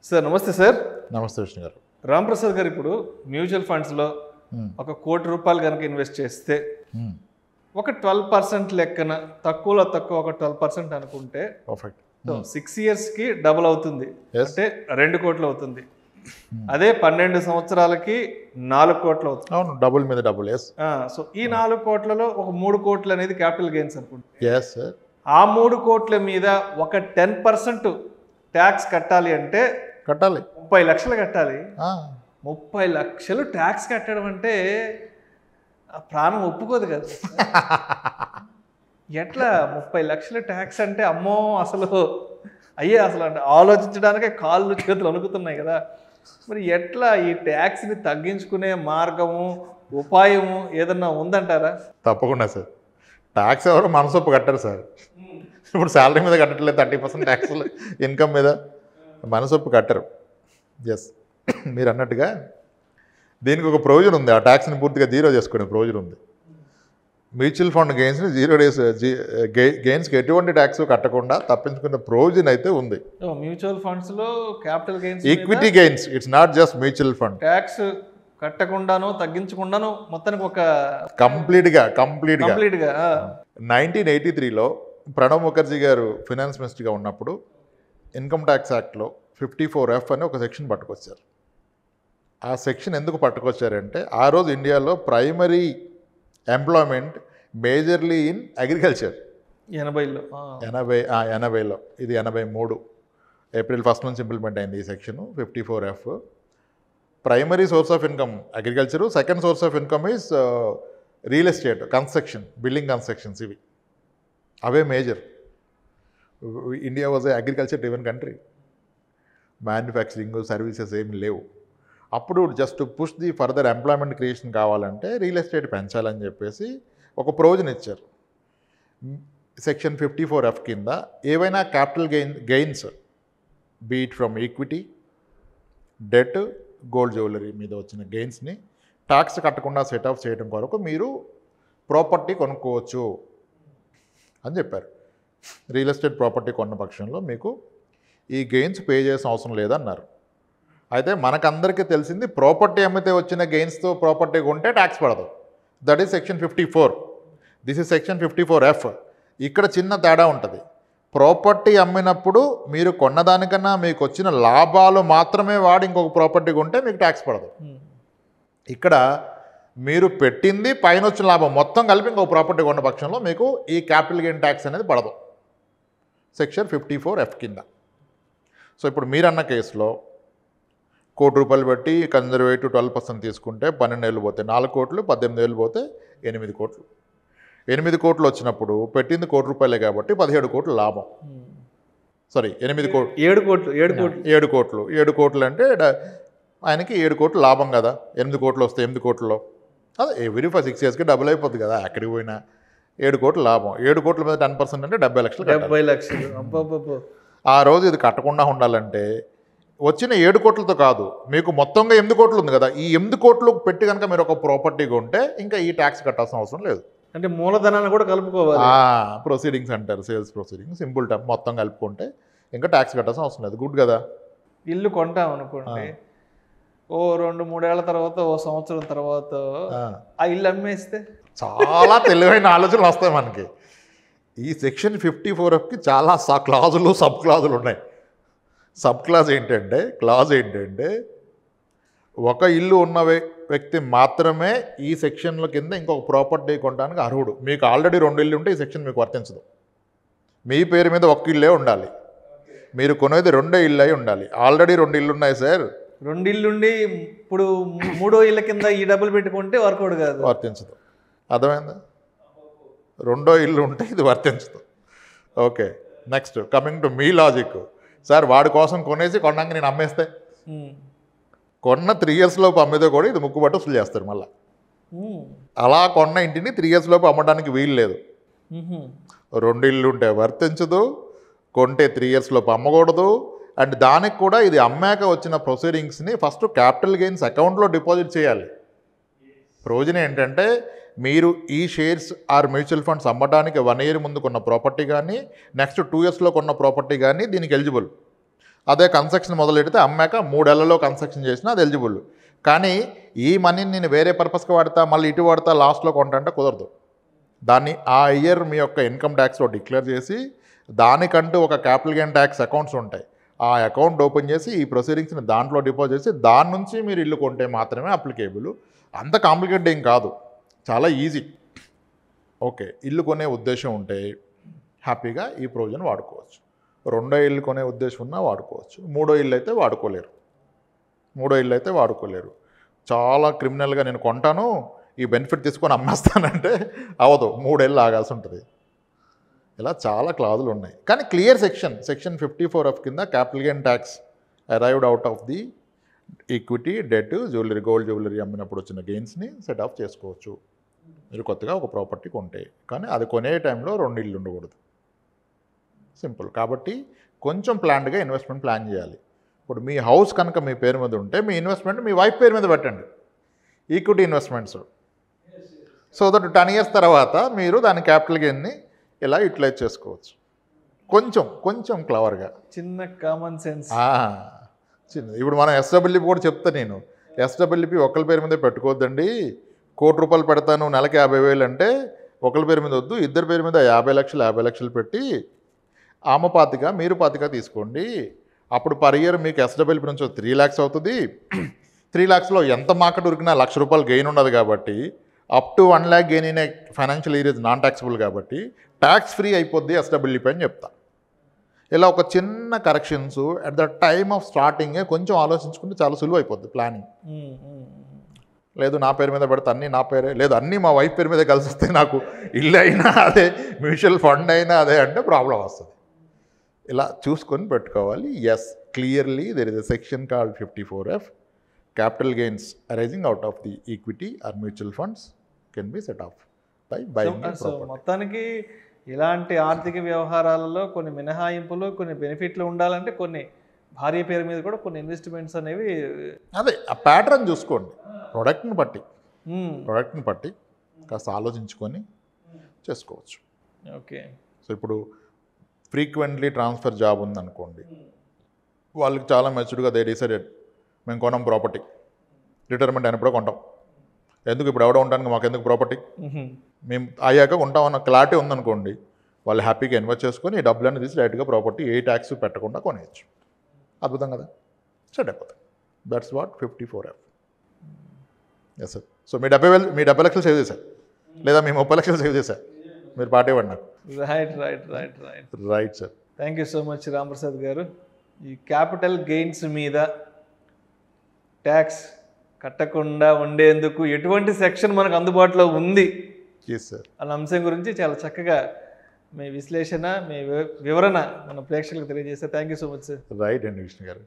Sir నమస్తే sir. నమస్తే విష్ణు గారు. రాంప్రసాద్ గారు, ఇప్పుడు మ్యూచువల్ ఫండ్స్లో ఒక ₹1,00,00,000 కనుక ఇన్వెస్ట్ చేస్తే ఒక 12% లెక్కన తక్కువలో తక్కువ ఒక 12% అనుకుంటే పర్ఫెక్ట్ 6 ఇయర్స్కి డబుల్ అవుతుంది. అంటే 2 కోట్లు అవుతుంది. అదే 12 సంవత్సరాలకి 4 కోట్లు అవుతుంది. అవును, డబుల్ మీద డబుల్. ఎస్. సో ఈ 4 కోట్లలో ఒక 3 కోట్లు అనేది క్యాపిటల్ గెయిన్స్ అనుకుంటే, ఎస్ సార్, ఆ 3 కోట్ల మీద ఒక 10% ట్యాక్స్ కట్టాలి అంటే కట్టాలి. 30 లక్షలు కట్టాలి. 30 లక్షలు ట్యాక్స్ కట్టడం అంటే ప్రాణం ఒప్పుకోదు కదా. ఎట్లా 30 లక్షలు ట్యాక్స్ అంటే అమ్మో, అసలు అసలు అంటే ఆలోచించడానికే కాళ్ళు చేతులు వణుకుతున్నాయి కదా. మరి ఎట్లా ఈ ట్యాక్స్ని తగ్గించుకునే మార్గము, ఉపాయము ఏదన్నా ఉందంటారా? తప్పకుండా సార్. ట్యాక్స్ ఎవరు మనసొప్పు కట్టారు సార్. ఇప్పుడు శాలరీ మీద కట్టట్లేదు, 30% ట్యాక్స్ ఇన్కమ్ మీద మనసొప్పు కట్టరు. ఎస్, మీరు అన్నట్టుగా దీనికి ఒక ప్రొవిజన్ ఉంది. ఆ ట్యాక్స్ని పూర్తిగా జీరో చేసుకునే ప్రొవిజన్ ఉంది. మ్యూచువల్ ఫండ్ గెయిన్స్ని 0 days గెయిన్స్కి ఎటువంటి ట్యాక్స్ కట్టకుండా తప్పించుకునే ప్రొవిజన్ అయితే ఉంది. మ్యూచువల్ ఫండ్స్లో capital gains, equity gains, it's not just mutual fund. Tax కట్టకుండాను తగ్గించకుండాను మొత్తానికి ఒక కంప్లీట్గా 1983లో ప్రణబ్ ముఖర్జీ గారు ఫినాన్స్ మినిస్టర్గా ఉన్నప్పుడు ఇన్కమ్ ట్యాక్స్ యాక్ట్లో 54F అని ఒక సెక్షన్ పట్టుకొచ్చారు. ఆ సెక్షన్ ఎందుకు పట్టుకొచ్చారంటే, ఆ రోజు ఇండియాలో primary employment majorly in agriculture. 80లో ఇది 83 April 1 నుంచి ఇంప్లిమెంట్ అయింది ఈ section 54F. Primary source of income agriculture, second source of income is real estate, construction, building constructions. ఇవి అవే major. India was a agriculture driven country. Manufacturing, services ఏమి లేవు. అప్పుడు just push the further employment creation కావాలంటే real estate పెంచాలని చెప్పేసి ఒక provision ఇచ్చారు. సెక్షన్ 54F కింద ఏవైనా capital gains beat from equity, debt, gold jewellery మీద వచ్చిన గెయిన్స్ని ట్యాక్స్ కట్టకుండా సెట్ ఆఫ్ చేయడం కొరకు మీరు ప్రాపర్టీ కొనుక్కోవచ్చు అని చెప్పారు. రియల్ ఎస్టేట్ ప్రాపర్టీ కొన్న పక్షంలో మీకు ఈ గెయిన్స్ పే చేసిన అవసరం లేదన్నారు. అయితే మనకందరికీ తెలిసింది, ప్రాపర్టీ అమ్మితే వచ్చిన గెయిన్స్తో ప్రాపర్టీ కొంటే ట్యాక్స్ పడదు. That is section 54. This is section 54F. ఇక్కడ చిన్న తేడా ఉంటుంది. ప్రాపర్టీ అమ్మినప్పుడు మీరు కొన్నదానికన్నా మీకు వచ్చిన లాభాలు మాత్రమే వాడి ఇంకొక ప్రాపర్టీ కొంటే మీకు ట్యాక్స్ పడదు. ఇక్కడ మీరు పెట్టింది పైన వచ్చిన లాభం మొత్తం కలిపి ఇంకొక ప్రాపర్టీ కొన్న పక్షంలో మీకు ఈ క్యాపిటల్ గెయిన్ ట్యాక్స్ అనేది పడదు సెక్షన్ 54F కింద. సో ఇప్పుడు మీరన్న కేసులో ₹1,00,00,000 పెట్టి కన్జర్వేటివ్ 12% తీసుకుంటే 12 ఏళ్ళు పోతే 4 కోట్లు, 18 ఏళ్ళు పోతే 8 కోట్లు. 8 కోట్లు వచ్చినప్పుడు పెట్టింది ₹1,00,00,000 కాబట్టి 17 కోట్లు లాభం. సారీ, 7 కోట్లు అంటే ఆయనకి 7 కోట్లు లాభం కదా. 8 కోట్లు వస్తే 8 కోట్లలో అదే ఎవ్రీ 6 yearsకి డబుల్ అయిపోద్ది కదా. ఎక్కడికి పోయినా 7 కోట్లు లాభం. 7 కోట్ల మీద 10% అంటే 70 లక్షలు. ఆ రోజు ఇది కట్టకుండా ఉండాలంటే వచ్చిన 7 కోట్లతో కాదు, మీకు మొత్తంగా 8 కోట్లు ఉంది కదా, ఈ 8 కోట్లు పెట్టి కనుక మీరు ఒక ప్రాపర్టీ కొంటే ఇంకా ఈ ట్యాక్స్ కట్టాల్సిన అవసరం లేదు. అంటే మూలధనాన్ని కూడా కలుపుకోవాలి. ప్రొసీడింగ్స్ అంటారు, సేల్స్ ప్రొసీడింగ్స్, సింపుల్ టైం మొత్తం కలుపుకుంటే ఇంకా ట్యాక్స్ కట్టాల్సిన అవసరం లేదు. గుడ్ కదా. ఇల్లు కొంటాం అనుకోండి, ఓ 2-3 ఏళ్ల తర్వాత, ఓ సంవత్సరం తర్వాత ఆ ఇల్లు అమ్మేస్తే చాలా తెలివైన ఆలోచనలు వస్తాయి మనకి. ఈ సెక్షన్ 54Fకి చాలా క్లాజులు, సబ్ క్లాజులు ఉన్నాయి. సబ్ క్లాజ్ ఏంటంటే, ఒక ఇల్లు ఉన్న వ్యక్తి మాత్రమే ఈ సెక్షన్ల కింద ఇంకొక ప్రాపర్టీ కొనడానికి అర్హుడు. మీకు ఆల్రెడీ 2 ఇల్లు ఉంటే ఈ సెక్షన్ మీకు వర్తించదు. మీ పేరు మీద 1 ఇల్లే ఉండాలి. మీరు కొనేది 2 ఇల్లు అయి ఉండాలి. ఆల్రెడీ 2 ఇల్లు ఉన్నాయి సార్, 2 ఇల్లుండి ఇప్పుడు 3వ ఇళ్ళ కింద ఈ డబ్బులు పెట్టుకుంటే వర్కౌట్ కాదు, వర్తించదు. అర్థమైందా? 2వ ఇల్లు ఉంటే ఇది వర్తించదు. Okay, next coming to me logic. Sir వాడి కోసం కొన్నాక నేను అమ్మేస్తే, కొన్న 3 years లోపు అమ్మేదో కూడా ఇది ముక్కుబట్టు వసూలు చేస్తారు మళ్ళీ. అలా కొన్న ఇంటిని 3 years లోపు అమ్మడానికి వీలు లేదు. 2 ఇల్లు ఉంటే వర్తించదు, కొంటే 3 years లోపు అమ్మకూడదు. అండ్ దానికి కూడా ఇది అమ్మాక వచ్చిన ప్రొసీడింగ్స్ని ఫస్ట్ క్యాపిటల్ గెయిన్స్ అకౌంట్లో డిపాజిట్ చేయాలి. ప్రయోజనం ఏంటంటే, మీరు ఈ షేర్స్ ఆర్ మ్యూచువల్ ఫండ్స్ అమ్మడానికి 1 year ముందు కొన్న ప్రాపర్టీ కానీ, నెక్స్ట్ 2 yearsలో కొన్న ప్రాపర్టీ కానీ దీనికి ఎలిజిబుల్. అదే కన్స్ట్రక్షన్ మొదలెడితే అమ్మాక 3 ఏళ్లలో కన్స్ట్రక్షన్ చేసినా అది ఎలిజిబుల్. కానీ ఈ మనీని నేను వేరే పర్పస్కి వాడతా, మళ్ళీ ఇటు వాడతా, లాస్ట్లో కొంటా అంటే కుదరదు. దాన్ని ఆ ఇయర్ మీ యొక్క ఇన్కమ్ ట్యాక్స్లో డిక్లేర్ చేసి దానికంటూ ఒక క్యాపిటల్ గెయిన్ ట్యాక్స్ అకౌంట్స్ ఉంటాయి. ఆ అకౌంట్ ఓపెన్ చేసి ఈ ప్రొసీడింగ్స్ని దాంట్లో డిపాజిట్ చేసి దాని నుంచి మీరు ఇల్లు కొంటే మాత్రమే అప్లికేబుల్. అంత కాంప్లికేటెడ్ ఏం కాదు, చాలా ఈజీ. ఓకే, ఇల్లు కొనే ఉద్దేశం ఉంటే హ్యాపీగా ఈ ప్రొవిజన్ వాడుకోవచ్చు. 2వ ఇల్లు కొనే ఉద్దేశం ఉన్నా వాడుకోవచ్చు. 3వ ఇల్లు అయితే వాడుకోలేరు. చాలా క్రిమినల్గా నేను కొంటాను, ఈ బెనిఫిట్ తీసుకొని అమ్మేస్తానంటే అవదు, 3 ఏళ్ళు ఆగాల్సి ఉంటుంది. ఇలా చాలా క్లాజులు ఉన్నాయి. కానీ క్లియర్ సెక్షన్ 54F కింద capital gain tax arrived out of the equity, debt, jewellery, gold jewellery అమ్మినప్పుడు వచ్చిన గెయిన్స్ని సెట్ ఆఫ్ చేసుకోవచ్చు మీరు కొత్తగా ఒక ప్రాపర్టీ కొంటే. కానీ అది కొనే టైంలో 2 ఇళ్ళు ఉండకూడదు. సింపుల్. కాబట్టి కొంచెం ప్లాన్డ్గా ఇన్వెస్ట్మెంట్ ప్లాన్ చేయాలి. ఇప్పుడు మీ హౌస్ కనుక మీ పేరు మీద ఉంటే మీ ఇన్వెస్ట్మెంట్ మీ వైఫ్ పేరు మీద పెట్టండి, equity investments. So that 10 years తర్వాత మీరు దాని క్యాపిటల్ గెయిన్ని ఇలా యూటిలైజ్ చేసుకోవచ్చు. కొంచెం క్లవర్గా, చిన్న కామన్ సెన్స్. ఇప్పుడు మనం ఎస్డబ్ల్యూపీ కూడా చెప్తా నేను. ఎస్డబ్ల్యూపీ ఒకరి పేరు మీద పెట్టుకోవద్దండి. ₹1,00,00,000 పెడతాను, నెలకి 50,000 అంటే ఒకరి పేరు మీద వద్దు, ఇద్దరి పేరు మీద 50 లక్షలు పెట్టి ఆమె 25 మీరు 25 తీసుకోండి. అప్పుడు పర్ ఇయర్ మీకు ఎస్డబ్ల్యూపీ నుంచి 3 lakhs అవుతుంది. 3 lakhsలో ఎంత మార్కెట్ ఉరికినా ₹1,00,000 గెయిన్ ఉండదు. కాబట్టి up to 1 lakh gain in financial year is non taxable. కాబట్టి ట్యాక్స్ ఫ్రీ అయిపోద్ది ఎస్డబ్ల్యూపీ అని చెప్తా. ఇలా ఒక చిన్న corrections at the time of స్టార్టింగే కొంచెం ఆలోచించుకుంటే చాలా సులువు అయిపోద్ది ప్లానింగ్. లేదు నా పేరు మీద పెడితే అన్నీ నా పేరే, లేదు అన్నీ మా వైఫ్ పేరు మీద కలిసి వస్తే నాకు ఇల్లు అయినా అదే, మ్యూచువల్ ఫండ్ అయినా అదే అంటే ప్రాబ్లం వస్తుంది. ఇలా చూసుకొని పెట్టుకోవాలి. Yes, clearly there is a section called 54F. Capital gains arising out of the equity or mutual funds can be set off by buying. So మొత్తానికి ఇలాంటి ఆర్థిక వ్యవహారాలలో కొన్ని మినహాయింపులు, కొన్ని బెనిఫిట్లు ఉండాలంటే కొన్ని భార్య పేరు మీద కూడా కొన్ని ఇన్వెస్ట్మెంట్స్ అనేవి, అదే ఆ ప్యాటర్న్ చూసుకోండి. ప్రోడక్ట్ని బట్టి కాస్త ఆలోచించుకొని చేసుకోవచ్చు. ఓకే. సో ఇప్పుడు ఫ్రీక్వెంట్లీ ట్రాన్స్ఫర్ జాబ్ ఉందనుకోండి, వాళ్ళకి చాలా మెచ్యూర్డ్గా దే డిసైడెడ్ మేము కొనం ప్రాపర్టీ, రిటైర్మెంట్ అయినప్పుడు కొంటాం, ఎందుకు ఇప్పుడు ఎవడో ఉండడానికి మాకు ఎందుకు ప్రాపర్టీ, మేము అయ్యాక ఉంటామన్న క్లారిటీ ఉందనుకోండి, వాళ్ళు హ్యాపీగా ఇన్వెస్ట్ చేసుకొని ఈ డబ్బులన్నీ తీసి డైరెక్ట్గా ప్రాపర్టీ ఏ ట్యాక్స్ పెట్టకుండా కొనేయచ్చు. అద్భుతం కదా, సెట్ అయిపోతుంది. That's what 54F. Yes sir. So మీ 70 లక్షలు సేవ్ చేశారు, లేదా మీ 30 లక్షలు సేవ్ చేశారు, మీరు పార్టీ ఇవ్వండి నాకు. Right sir. Thank you so much Ramprasad గారు. ఈ క్యాపిటల్ గెయిన్స్ మీద ట్యాక్స్ కట్టకుండా ఉండేందుకు ఎటువంటి సెక్షన్ మనకు అందుబాటులో ఉంది అన్న అంశం గురించి చాలా చక్కగా మీ విశ్లేషణ, మీ వివరణ మన ప్రేక్షకులకు తెలియజేస్తే thank you so much sir. Right అండి విష్ణు గారు.